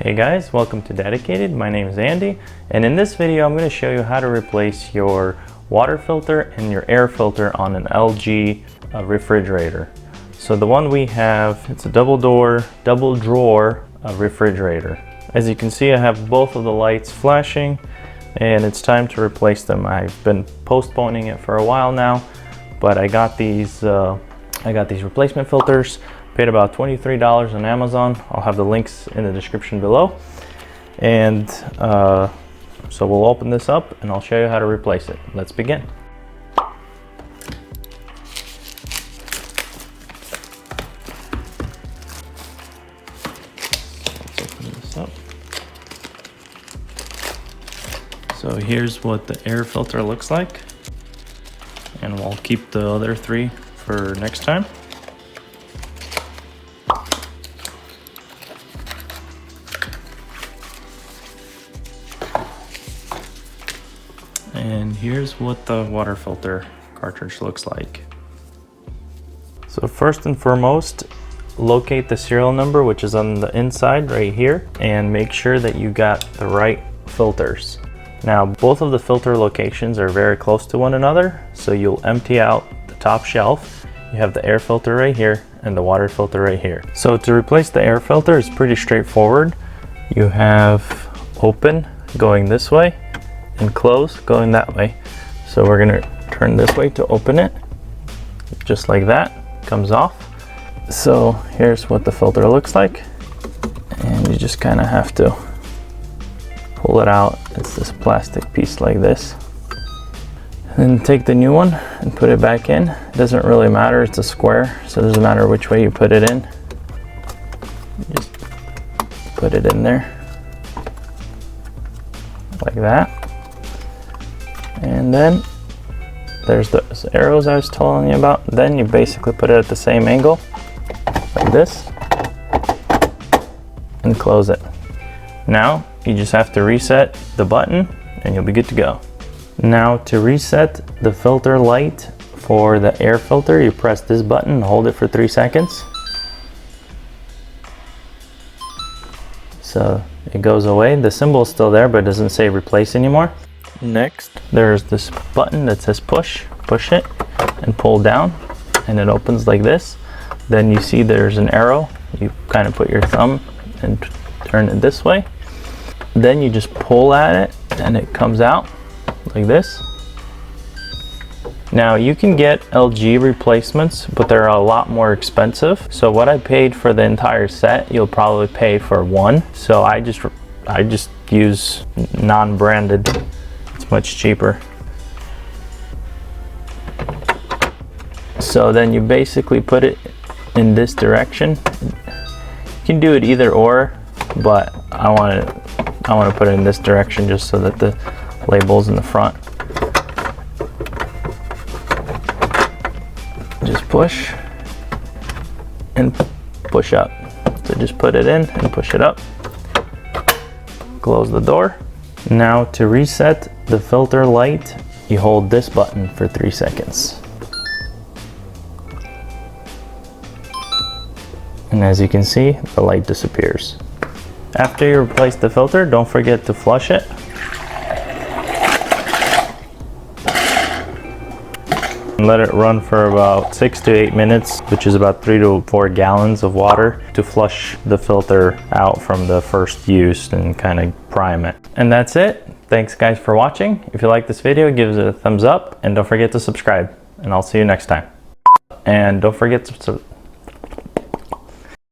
Hey guys, welcome to Daddicated. My name is Andy, and in this video I'm going to show you how to replace your water filter and your air filter on an LG refrigerator. So the one we have, it's a double drawer refrigerator. As you can see, I have both of the lights flashing and it's time to replace them. I've been postponing it for a while now, but I got these replacement filters. Paid about $23 on Amazon. I'll have the links in the description below. And so we'll open this up and I'll show you how to replace it. Let's begin. Let's open this up. So here's what the air filter looks like. And we'll keep the other three for next time. And here's what the water filter cartridge looks like. So first and foremost, locate the serial number, which is on the inside right here, and make sure that you got the right filters. Now, both of the filter locations are very close to one another, so you'll empty out the top shelf. You have the air filter right here and the water filter right here. So to replace the air filter is pretty straightforward. You have open going this way and close going that way. So we're gonna turn this way to open it, just like that, comes off. So here's what the filter looks like, and you just kind of have to pull it out. It's this plastic piece like this. And then take the new one and put it back in. It doesn't really matter, it's a square, so it doesn't matter which way you put it in. Just put it in there like that. And then there's those arrows I was telling you about. Then you basically put it at the same angle, like this, and close it. Now you just have to reset the button and you'll be good to go. Now to reset the filter light for the air filter, you press this button and hold it for 3 seconds. So it goes away. The symbol is still there, but it doesn't say replace anymore. Next, there's this button that says push. Push it and pull down and it opens like this. Then you see there's an arrow. You kind of put your thumb and turn it this way. Then you just pull at it and it comes out like this. Now you can get LG replacements, but they're a lot more expensive. So what I paid for the entire set, you'll probably pay for one. So I just use non-branded. Much cheaper. So then you basically put it in this direction. You can do it either or, but I want to put it in this direction just so that the label's in the front. Just push and push up. So just put it in and push it up. Close the door. Now to reset the filter light, you hold this button for 3 seconds. And as you can see, the light disappears. After you replace the filter, don't forget to flush it. And let it run for about 6 to 8 minutes, which is about 3 to 4 gallons of water to flush the filter out from the first use and kind of prime it. And that's it. Thanks guys for watching. If you like this video, give it a thumbs up and don't forget to subscribe, and I'll see you next time. And don't forget to